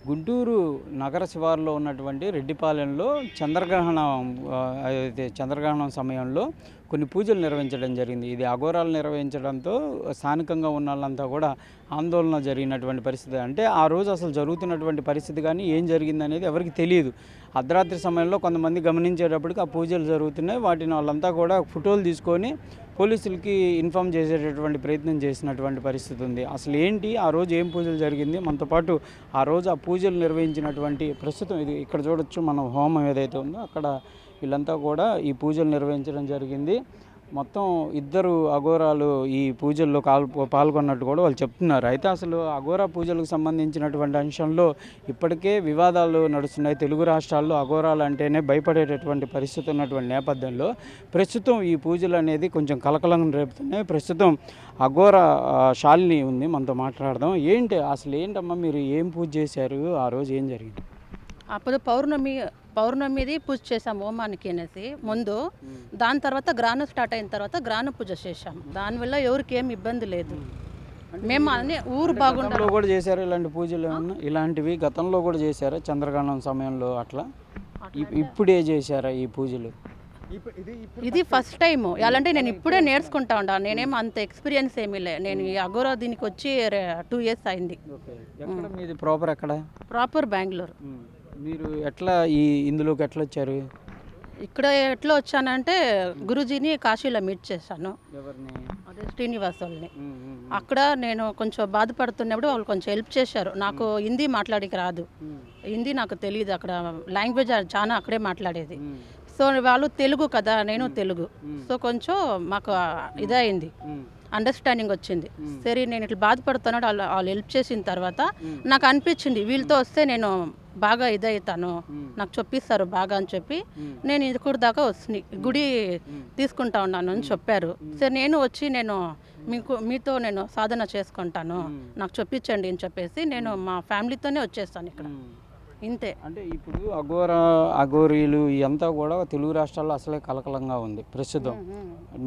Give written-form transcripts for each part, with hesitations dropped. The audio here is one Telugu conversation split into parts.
గుంటూరు నగర శివారులో ఉన్నటువంటి రెడ్డిపాలెంలో చంద్రగ్రహణం సమయంలో కొన్ని పూజలు నిర్వహించడం జరిగింది. ఇది అఘోరాలు నిర్వహించడంతో స్థానికంగా ఉన్న వాళ్ళంతా కూడా ఆందోళన జరిగినటువంటి పరిస్థితి. అంటే ఆ రోజు అసలు జరుగుతున్నటువంటి పరిస్థితి కానీ ఏం జరిగిందనేది ఎవరికి తెలియదు. అర్ధరాత్రి సమయంలో కొంతమంది గమనించేటప్పటికి ఆ పూజలు జరుగుతున్నాయి. వాటిని వాళ్ళంతా కూడా ఫోటోలు తీసుకొని పోలీసులకి ఇన్ఫామ్ చేసేటటువంటి ప్రయత్నం చేసినటువంటి పరిస్థితి ఉంది. అసలు ఏంటి ఆ రోజు ఏం పూజలు జరిగింది, మనతో పాటు ఆ రోజు ఆ పూజలు నిర్వహించినటువంటి ప్రస్తుతం ఇది ఇక్కడ చూడొచ్చు మనం హోమం ఏదైతే ఉందో అక్కడ వీళ్ళంతా కూడా ఈ పూజలు నిర్వహించడం జరిగింది. మొత్తం 2 అఘోరాలు ఈ పూజల్లో పాల్గొన్నట్టు కూడా వాళ్ళు చెప్తున్నారు. అయితే అసలు అఘోరా పూజలకు సంబంధించినటువంటి అంశంలో ఇప్పటికే వివాదాలు నడుస్తున్నాయి. తెలుగు రాష్ట్రాల్లో అఘోరాలు అంటేనే భయపడేటటువంటి పరిస్థితి ఉన్నటువంటి నేపథ్యంలో ప్రస్తుతం ఈ పూజలు అనేది కొంచెం కలకలం రేపుతున్నాయి. ప్రస్తుతం అఘోరా శాలిని ఉంది, మనతో మాట్లాడదాం. అసలు ఏంటమ్మా మీరు ఏం పూజ చేశారు, ఆ రోజు ఏం జరిగింది? అప్పుడు పౌర్ణమిది పూజ చేసాం హోమానికి అనేసి ముందు. దాని తర్వాత గ్రాను స్టార్ట్ అయిన తర్వాత గ్రాను పూజ చేసాం. దానివల్ల ఎవరికి ఏం ఇబ్బంది లేదు. మేము అన్ని ఊరు బాగుండలో కూడా చేశారు ఇలాంటి పూజలు ఏమన్నా? ఇలాంటివి గతంలో కూడా చేశారా చంద్రగ్రహణం సమయంలో అట్లా? ఇప్పుడే చేశారా ఈ పూజలు? ఇది ఫస్ట్ టైం. ఎలాంటే నేను ఇప్పుడే నేర్చుకుంటా ఉంటా. నేనేం అంత ఎక్స్పీరియన్స్ ఏమీ లే. నేను ఈ అఘోరా దీనికి వచ్చి 2 years అయింది. మీది ప్రాపర్ ఎక్కడ? ప్రాపర్ బెంగళూరు. మీరు ఎట్లా ఇందులోకి ఎట్లా వచ్చారు? ఇక్కడ ఎట్లా వచ్చానంటే గురుజీని కాశీలో మీట్ చేశాను. అదే శ్రీనివాస్ వాళ్ళని. అక్కడ నేను కొంచెం బాధపడుతున్నప్పుడు వాళ్ళు కొంచెం హెల్ప్ చేశారు. నాకు హిందీ మాట్లాడికి రాదు, హిందీ నాకు తెలియదు. అక్కడ లాంగ్వేజ్ చాలా అక్కడే మాట్లాడేది. సో వాళ్ళు తెలుగు కదా, నేను తెలుగు. సో కొంచెం మాకు ఇదైంది, అండర్స్టాండింగ్ వచ్చింది. సరే నేను ఇట్లా బాధపడుతున్నాడు, వాళ్ళు హెల్ప్ చేసిన తర్వాత నాకు అనిపించింది వీళ్ళతో వస్తే నేను బాగా ఇదవుతాను, నాకు చెప్పిస్తారు బాగా అని చెప్పి నేను ఇది దాకా వస్తుంది గుడి తీసుకుంటా ఉన్నాను అని చెప్పారు. సరే నేను వచ్చి మీతో నేను సాధన చేసుకుంటాను, నాకు చెప్పించండి అని చెప్పేసి నేను మా ఫ్యామిలీతోనే వచ్చేస్తాను ఇక్కడ. ఇంతే. అంటే ఇప్పుడు అఘోరీలు ఇదంతా కూడా తెలుగు రాష్ట్రాల్లో అసలే కలకలంగా ఉంది ప్రస్తుతం.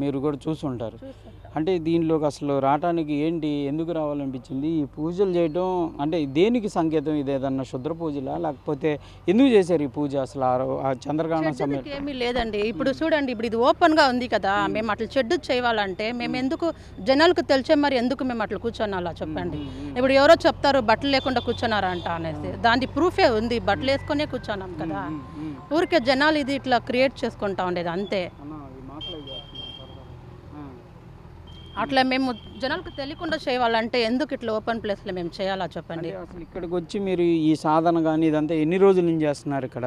మీరు కూడా చూసుంటారు. అంటే దీనిలోకి అసలు రావడానికి ఎందుకు రావాలనిపించింది? ఈ పూజలు చేయడం అంటే దేనికి సంకేతం? ఇది ఏదన్నా శుద్ర పూజలా, లేకపోతే ఎందుకు చేశారు ఈ పూజ అసలు ఆ చంద్రగ్రహణం సమయం? ఏమీ లేదండి. ఇప్పుడు చూడండి, ఇప్పుడు ఇది ఓపెన్గా ఉంది కదా, మేము అట్లా చెడ్డు చేయాలంటే మేము ఎందుకు జనాలకు తెలిసే మరి ఎందుకు మేము అట్లా కూర్చోనాలా చెప్పండి? ఇప్పుడు ఎవరో చెప్తారు బట్టలు లేకుండా కూర్చున్నారా అంట అనేసి, దాని ప్రూఫే ఉంది. బట్టలు వేసుకునే కూర్చున్నాం కదా, ఊరికే జనాలు ఇది ఇట్లా క్రియేట్ చేసుకుంటా ఉండేది అంతే. అట్లా మేము జనాలకు తెలియకుండా చేయాలంటే ఎందుకు ఇట్లా ఓపెన్ ప్లేస్లో మేము చేయాలా చెప్పండి? అసలు ఇక్కడికి వచ్చి మీరు ఈ సాధన కానీ ఇదంతా ఎన్ని రోజుల నుంచి చేస్తున్నారు ఇక్కడ?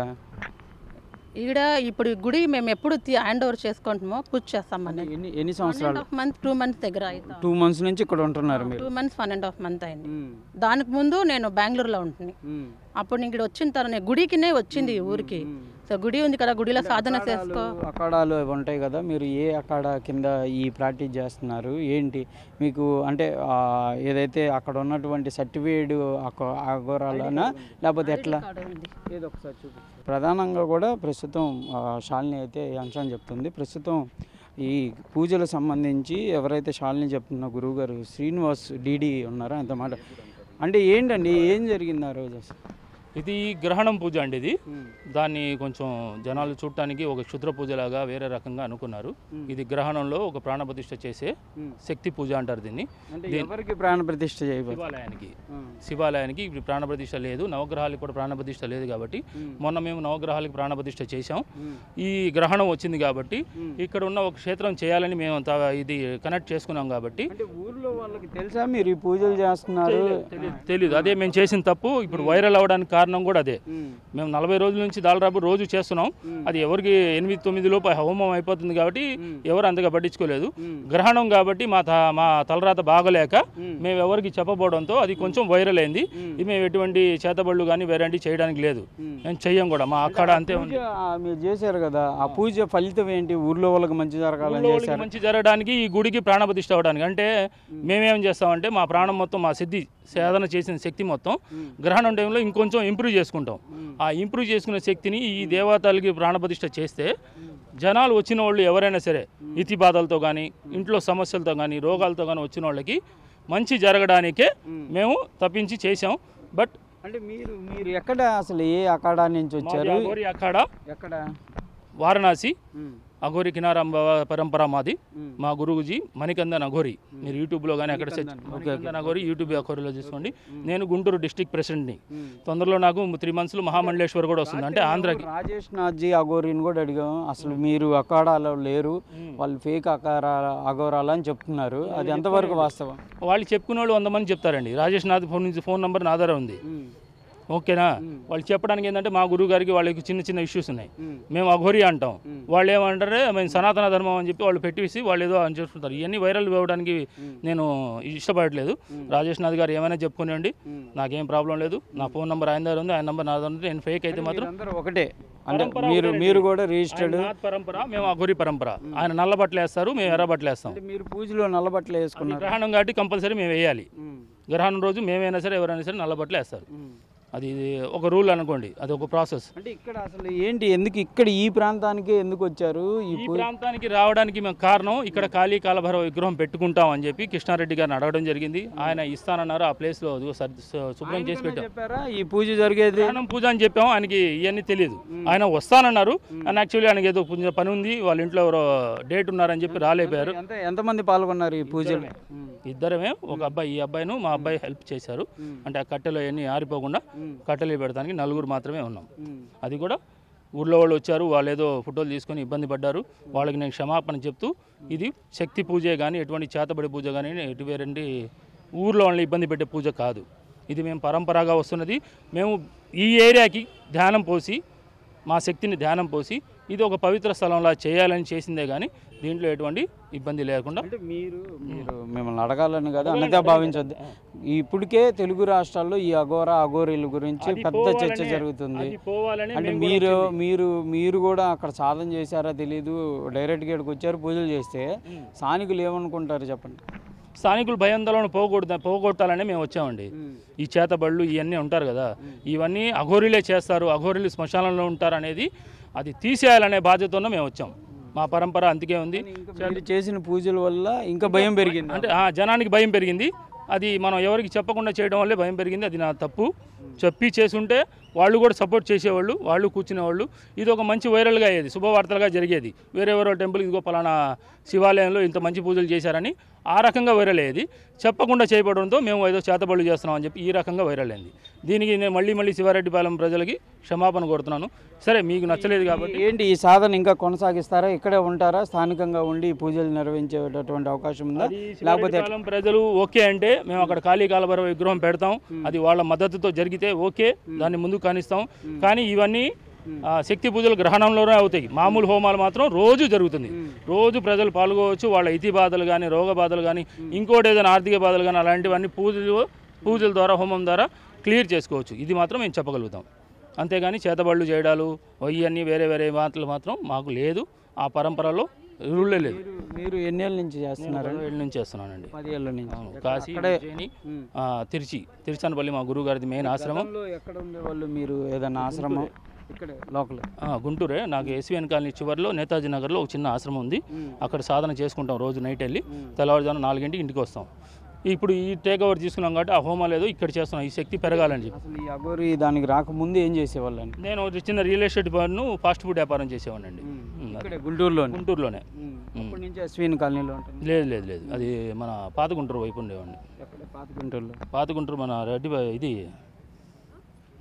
ఇక్కడ ఇప్పుడు గుడి మేము ఎప్పుడు హ్యాండ్ ఓవర్ చేసుకుంటామో పూజ చేస్తామని. ఎన్ని సంవత్సరాలు? 2 months దగ్గర అయితే. 2 months నుంచి ఇక్కడ ఉంటున్నారు మీరు? 2 months 1.5 month అయింది. దానికి ముందు నేను బెంగళూరులో ఉంటుంది. అప్పుడు ఇక్కడ వచ్చిన తర్వాత గుడికినే వచ్చింది ఊరికి. సో గుడి ఉంది కదా, గుడిలో సాధన చేసుకో. అఖాడాలు ఉంటాయి కదా, మీరు ఏ అఖాడా కింద ఈ ప్రాక్టీస్ చేస్తున్నారు? మీకు అంటే ఏదైతే అక్కడ ఉన్నటువంటి సర్టిఫికేట్ అఘోరాలనా లేకపోతే ఎట్లా? ఏదో ఒకసారి చూపి. ప్రధానంగా కూడా ప్రస్తుతం శాలిని అయితే ఈ అంశాన్ని చెప్తుంది. ప్రస్తుతం ఈ పూజలకు సంబంధించి ఎవరైతే శాలిని చెప్తున్న గురువు గారు శ్రీనివాస్ డీడీ ఉన్నారో అంత మాట. అంటే ఏంటండి ఏం జరిగింది ఆ రోజు? ఇది గ్రహణం పూజ అండి. ఇది దాన్ని కొంచెం జనాలు చూడటానికి ఒక క్షుద్ర పూజలాగా వేరే రకంగా అనుకున్నారు. ఇది గ్రహణంలో ఒక ప్రాణప్రతిష్ఠ చేసే శక్తి పూజ అంటారు దీన్ని. ఎవరికి ప్రాణప్రతిష్ఠ? శివాలయానికి ఇప్పుడు ప్రాణప్రతిష్ఠ లేదు, నవగ్రహాలకు కూడా ప్రాణప్రతిష్ఠ లేదు కాబట్టి మొన్న మేము నవగ్రహాలకు ప్రాణప్రతిష్ఠ చేశాం. ఈ గ్రహణం వచ్చింది కాబట్టి ఇక్కడ ఉన్న ఒక క్షేత్రం చేయాలని మేము ఇది కనెక్ట్ చేసుకున్నాం. కాబట్టి ఊర్లో వాళ్ళకి తెలుసా మీరు ఈ పూజలు చేస్తున్నారు? తెలీదు. అదే మేము చేసిన తప్పు. ఇప్పుడు వైరల్ అవ్వడానికి కారణం కూడా అదే. మేము 40 రోజుల నుంచి దాదాపు రోజు చేస్తున్నాం. అది ఎవరికి 8-9 లోపు హోమం అయిపోతుంది కాబట్టి ఎవరు అంతగా పట్టించుకోలేదు. గ్రహణం కాబట్టి మా తలరాత బాగలేక మేము ఎవరికి చెప్పబోవడంతో అది కొంచెం వైరల్ అయింది. మేము ఎటువంటి చేతబళ్ళు కానీ వేరేంటి చేయడానికి లేదు, మేము చెయ్యం కూడా. మా అక్కడ అంతే ఉంది. మీరు చేశారు కదా, ఆ పూజ ఫలితం ఏంటి? ఊర్లో వాళ్ళకి మంచి జరగాలని, మంచి జరగడానికి, ఈ గుడికి ప్రాణప్రతిష్ఠ అవ్వడానికి. అంటే మేమేం చేస్తామంటే మా ప్రాణం మొత్తం, మా సిద్ధి సాధన చేసిన శక్తి మొత్తం గ్రహణం టైంలో ఇంకొంచెం ఇంప్రూవ్ చేసుకుంటాం. ఆ ఇంప్రూవ్ చేసుకునే శక్తిని ఈ దేవతలకి ప్రాణప్రతిష్ఠ చేస్తే జనాలు వచ్చిన వాళ్ళు ఎవరైనా సరే ఇతి బాధలతో కానీ, ఇంట్లో సమస్యలతో కానీ, రోగాలతో కానీ వచ్చిన వాళ్ళకి మంచి జరగడానికే మేము తప్పించి చేసాం. బట్ అంటే మీరు ఎక్కడ అసలు ఏ అఖాడా నుంచి వచ్చారు? అఘోరి అఖాడా ఎక్కడ? వారణాసి అఘోరి కినారాం పరంపర మాది. మా గురువుజీ మణికందన్ అఘోరి. మీరు యూట్యూబ్లో కానీ అక్కడ మణికందన్ అఘోరి యూట్యూబ్ అఘోరిలో చూసుకోండి. నేను గుంటూరు డిస్ట్రిక్ట్ ప్రెసిడెంట్ని. తొందరలో నాకు 3 months మహామండలేశ్వర్ కూడా వస్తుంది, అంటే ఆంధ్రాకి. రాజేష్ నాథ్జీ అఘోరిని కూడా అడిగాం, అసలు మీరు అఖాడాలో లేరు, వాళ్ళు ఫేక్ అఘోరాలు అని చెప్తున్నారు, అది ఎంతవరకు వాస్తవం? వాళ్ళు చెప్పుకునే వాళ్ళు 100 మంది చెప్తారండి. రాజేష్ నాథ్ ఫోన్ నెంబర్ నా దగ్గర ఉంది. ఓకేనా? వాళ్ళు చెప్పడానికి ఏంటంటే మా గురువు గారికి వాళ్ళకి చిన్న చిన్న ఇష్యూస్ ఉన్నాయి, మేము అఘోరి అంటాం, వాళ్ళు ఏమంటారే మేము సనాతన ధర్మం అని చెప్పి వాళ్ళు పెట్టేసి వాళ్ళు ఏదో అని చెప్తుంటారు. ఇవన్నీ వైరల్ ఇవ్వడానికి నేను ఇష్టపడట్లేదు. రాజేష్ నాథ్ గారు ఏమైనా చెప్పుకునేయండి, నాకేం ప్రాబ్లం లేదు. నా ఫోన్ నెంబర్ ఆయన దగ్గర ఉంది, ఆయన నెంబర్ నా దగ్గర ఉంది. నేను ఫేక్ అయితే మాత్రం ఒకటే, అంటే మీరు కూడా రిజిస్టర్డ్ పరంపర, మేము అఘోరి పరంపర. ఆయన నల్ల బట్టలు వేస్తారు, మేము ఎర్ర బట్టలు వేస్తాం. మీరు పూజలో నల్ల బట్టలు వేసుకున్నారు, గ్రహణం కాబట్టి కంపల్సరీ మేము వేయాలి. గ్రహణం రోజు మేమైనా సరే ఎవరైనా సరే నల్ల బట్టలు వేస్తారు. అది ఒక రూల్ అనుకోండి, అది ఒక ప్రాసెస్. అంటే ఇక్కడ అసలు ఏంటి, ఎందుకు ఇక్కడ ఈ ప్రాంతానికి ఎందుకు వచ్చారు? ఈ ప్రాంతానికి రావడానికి మేము కారణం, ఇక్కడ కాళీ కాలభైరవ విగ్రహం పెట్టుకుంటాం అని చెప్పి కృష్ణారెడ్డి గారిని అడగడం జరిగింది. ఆయన ఇస్తానన్నారు, ఆ ప్లేస్ లో శుభ్రం చేసి పెట్టాం. ఈ పూజ జరిగేది పూజ అని చెప్పాము, ఆయనకి ఇవన్నీ తెలియదు. ఆయన వస్తానన్నారు, అండ్ యాక్చువల్లీ ఆయనకి ఏదో పని ఉంది, వాళ్ళ ఇంట్లో ఎవరో డేట్ ఉన్నారని చెప్పి రాలేపారు. ఎంతమంది పాల్గొన్నారు ఈ పూజలు? ఇద్దరమే, ఒక అబ్బాయి, ఈ అబ్బాయిను మా అబ్బాయి హెల్ప్ చేశారు. అంటే ఆ కట్టెలు అవన్నీ ఆరిపోకుండా కట్టెలు పెడతానికి 4 మాత్రమే ఉన్నాం. అది కూడా ఊళ్ళో వాళ్ళు వచ్చారు, వాళ్ళు ఏదో ఫోటోలు తీసుకొని ఇబ్బంది పడ్డారు, వాళ్ళకి నేను క్షమాపణ చెప్తూ, ఇది శక్తి పూజే కానీ ఎటువంటి చేతబడి పూజ కానీ ఎటువంటి ఊర్లో వాళ్ళని ఇబ్బంది పెట్టే పూజ కాదు. ఇది మేము పరంపరగా వస్తున్నది. మేము ఈ ఏరియాకి ధ్యానం పోసి, మా శక్తిని ధ్యానం పోసి ఇది ఒక పవిత్ర స్థలంలా చేయాలని చేసిందే కానీ దీంట్లో ఎటువంటి ఇబ్బంది లేకుండా. అంటే మీరు మిమ్మల్ని అడగాలని కదా అన్నగా భావించొద్దు. ఇప్పటికే తెలుగు రాష్ట్రాల్లో ఈ అఘోరీల గురించి పెద్ద చర్చ జరుగుతుంది. అంటే మీరు కూడా అక్కడ సాధన చేశారా తెలీదు, డైరెక్ట్గా ఇక్కడికి వచ్చారు, పూజలు చేస్తే స్థానికులు ఏమనుకుంటారు చెప్పండి? స్థానికులు భయాందోళన పోగొట్టాలని మేము వచ్చామండి. ఈ చేతబళ్ళు ఇవన్నీ ఉంటారు కదా, ఇవన్నీ అఘోరీలే చేస్తారు, అఘోరీలు శ్మశానంలో ఉంటారు అనేది అది తీసేయాలనే బాధ్యతతో మేము వచ్చాం. మా పరంపర అందుకే ఉంది. చేసిన పూజల వల్ల ఇంకా భయం పెరిగింది, అంటే జనానికి భయం పెరిగింది. అది మనం ఎవరికి చెప్పకుండా చేయడం వల్లే భయం పెరిగింది. అది నా తప్పు. చెప్పి చేసుంటే వాళ్ళు కూడా సపోర్ట్ చేసేవాళ్ళు, వాళ్ళు కూర్చునేవాళ్ళు. ఇది ఒక మంచి వైరల్గా అయ్యేది, శుభవార్తలుగా జరిగేది. వేరెవరో టెంపుల్ ఇదిగో పలానా శివాలయంలో ఇంత మంచి పూజలు చేశారని ఆ రకంగా వైరల్ అయ్యేది. చెప్పకుండా చేయబడంతో మేము ఏదో చేతబడులు చేస్తున్నాం అని చెప్పి ఈ రకంగా వైరల్ అయింది. దీనికి నేను మళ్ళీ శివారెడ్డిపాలెం ప్రజలకి క్షమాపణ కోరుతున్నాను. సరే, మీకు నచ్చలేదు కాబట్టి ఏంటి ఈ సాధన ఇంకా కొనసాగిస్తారా? ఇక్కడే ఉంటారా? స్థానికంగా ఉండి పూజలు నిర్వహించేటటువంటి అవకాశం ఉందా? లేకపోతే ప్రజలు ఓకే అంటే మేము అక్కడ కాళీ కాలభైరవ విగ్రహం పెడతాం. అది వాళ్ళ మద్దతుతో జరిగితే ఓకే, దాన్ని ముందుకు కానిస్తాం. కానీ ఇవన్నీ శక్తి పూజలు గ్రహణంలోనే అవుతాయి. మామూలు హోమాలు మాత్రం రోజు జరుగుతుంది. రోజు ప్రజలు పాల్గొవచ్చు. వాళ్ళ ఇతి బాధలు కానీ, రోగ బాధలు కానీ, ఇంకోటి ఏదైనా ఆర్థిక బాధలు కానీ, అలాంటివన్నీ పూజల ద్వారా, హోమం ద్వారా క్లియర్ చేసుకోవచ్చు. ఇది మాత్రం మేము చెప్పగలుగుతాం. అంతేగాని చేతబళ్ళు చేయడాలు ఇవన్నీ వేరే మాటలు మాత్రం మాకు లేదు. ఆ పరంపరలో రూలే లేదు. మీరు ఎన్ని ఏళ్ళ నుంచి చేస్తున్నారు? 7 ఏళ్ళ నుంచి చేస్తున్నానండి. 10 ఏళ్ళ నుంచి. కాశీ, తిరుచానపల్లి మా గురువు గారిది మెయిన్ ఆశ్రమం. ఎక్కడ ఉండేవాళ్ళు మీరు? ఏదైనా ఆశ్రమం ఇక్కడ లోకల్? గుంటూరే. నాకు ఎస్విఎన్ కాలనీ చివరిలో నేతాజీ నగర్లో ఒక చిన్న ఆశ్రమం ఉంది. అక్కడ సాధన చేసుకుంటాం రోజు నైట్ వెళ్ళి. తెల్లవారుజామున 4 గంటకి ఇంటికి వస్తాం. ఇప్పుడు ఈ టేక్ ఓవర్ తీసుకున్నాం కాబట్టి ఆ హోమా లేదు, ఇక్కడ చేస్తున్నాం. ఈ శక్తి పెరగాలని చెప్పి. అసలు ఈ అఘోరి దానికి రాకముందు ఏం చేసేవాళ్ళని? నేను చిన్న రియల్ ఎస్టేట్ ఫాస్ట్ ఫుడ్ వ్యాపారం చేసేవాడిని. గుంటూరులోనే. అప్పటి నుంచి ఎస్విఎన్ కాలనీలో ఉంటుంది? లేదు. అది మన పాత గుంటూరు వైపు ఉండేవాడిని. పాత గుంటూరు మన రెడ్డి ఇది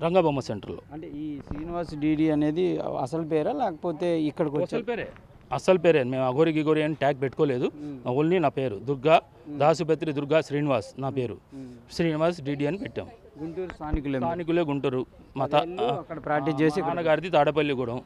రంగబొమ్మ సెంటర్లో. అంటే ఈ శ్రీనివాస్ డిడి అనేది అసలు పేరా లేకపోతే ఇక్కడికి అసలు పేరే? మేము అఘోరి గిగోరి అని ట్యాగ్ పెట్టుకోలేదు. ఓన్లీ నా పేరు దుర్గా దాసుపత్రి దుర్గా శ్రీనివాస్. నా పేరు శ్రీనివాస్ డిడి అని పెట్టాం. గుంటూరు స్థానికులే. గుంటూరు మా అక్కడ ప్రాక్టీస్ చేసి నాన్నగారిది తాడపల్లిగూడెం.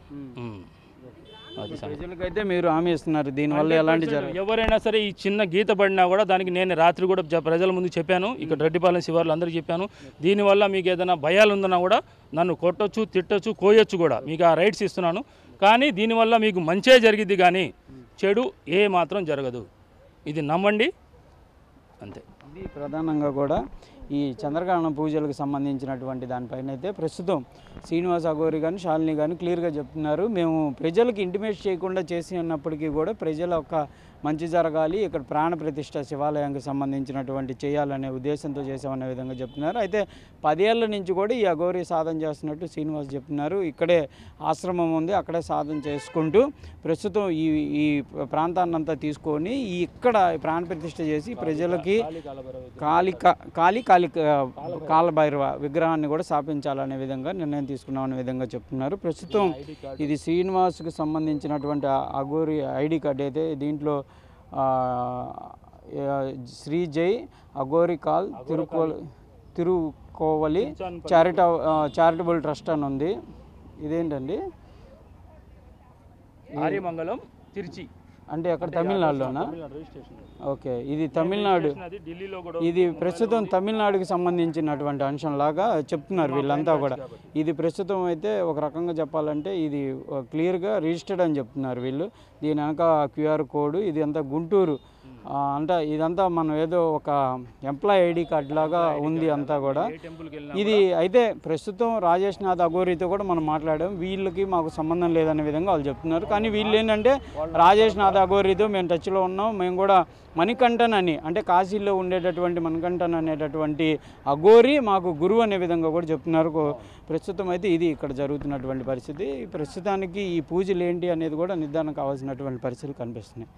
ప్రజలకైతే మీరు హామీ ఇస్తున్నారు దీనివల్ల ఎలాంటి ఎవరైనా సరే ఈ చిన్న గీత పడినా కూడా దానికి నేను రాత్రి కూడా ప్రజల ముందు చెప్పాను. ఇక్కడ రెడ్డిపాలెం శివార్లు అందరికీ చెప్పాను. దీనివల్ల మీకు ఏదైనా భయాలు ఉందన్నా కూడా నన్ను కొట్టొచ్చు, తిట్టొచ్చు, కోయొచ్చు కూడా. మీకు ఆ రైట్స్ ఇస్తున్నాను. కానీ దీనివల్ల మీకు మంచే జరిగిద్ది కానీ చెడు ఏ మాత్రం జరగదు. ఇది నమ్మండి అంతే. ఇది ప్రధానంగా కూడా ఈ చంద్రగ్రహణం పూజలకు సంబంధించినటువంటి దానిపైన అయితే ప్రస్తుతం శ్రీనివాస్ అఘోరి కానీ శాలిని కానీ క్లియర్గా చెప్తున్నారు. మేము ప్రజలకు ఇంటిమేట్ చేయకుండా చేసి ఉన్నప్పటికీ కూడా ప్రజల యొక్క మంచి జరగాలి, ఇక్కడ ప్రాణ ప్రతిష్ఠ శివాలయానికి సంబంధించినటువంటి చేయాలనే ఉద్దేశంతో చేసామనే విధంగా చెప్తున్నారు. అయితే 10 ఏళ్ల నుంచి కూడా ఈ అఘోరి సాధన చేస్తున్నట్టు శ్రీనివాస్ చెప్తున్నారు. ఇక్కడే ఆశ్రమం ఉంది, అక్కడే సాధన చేసుకుంటూ ప్రస్తుతం ఈ ప్రాంతాన్నంతా తీసుకొని ఇక్కడ ప్రాణ ప్రతిష్ఠ చేసి ప్రజలకి కాలభైరవ విగ్రహాన్ని కూడా స్థాపించాలనే విధంగా నిర్ణయం తీసుకున్నామనే విధంగా చెప్తున్నారు. ప్రస్తుతం ఇది శ్రీనివాస్కి సంబంధించినటువంటి అఘోరి ఐడి కార్డు అయితే దీంట్లో శ్రీ జై అఘోరి కాల్ తిరుకోవలి చారిటబుల్ ట్రస్ట్ అని ఉంది. ఇదేంటండి? ఆర్యమంగళం తిరుచి అంటే అక్కడ తమిళనాడులోనా? ఓకే, ఇది తమిళనాడు. ఇది ప్రస్తుతం తమిళనాడుకి సంబంధించినటువంటి అంశంలాగా చెప్తున్నారు వీళ్ళంతా కూడా. ఇది ప్రస్తుతం అయితే ఒక రకంగా చెప్పాలంటే ఇది క్లియర్గా రిజిస్టర్డ్ అని చెప్తున్నారు వీళ్ళు. దీని వెనక QR కోడ్, ఇది అంతా గుంటూరు అంటే ఇదంతా మనం ఏదో ఒక ఎంప్లాయ్ ఐడి కార్డ్ లాగా ఉంది అంతా కూడా. ఇది అయితే ప్రస్తుతం రాజేష్ నాథ్ అఘోరితో కూడా మనం మాట్లాడాం. వీళ్ళకి మాకు సంబంధం లేదనే విధంగా వాళ్ళు చెప్తున్నారు. కానీ వీళ్ళు ఏంటంటే రాజేష్ నాథ్ అఘోరితో మేము టచ్లో ఉన్నాం, మేము కూడా మణికంఠన్ అని అంటే కాశీలో ఉండేటటువంటి మణికంఠన్ అనేటటువంటి అఘోరి మాకు గురువు అనే విధంగా కూడా చెప్తున్నారు. ప్రస్తుతం అయితే ఇది ఇక్కడ జరుగుతున్నటువంటి పరిస్థితి. ప్రస్తుతానికి ఈ పూజలు ఏంటి అనేది కూడా నిర్ధారణ కావాల్సినటువంటి పరిస్థితులు కనిపిస్తున్నాయి.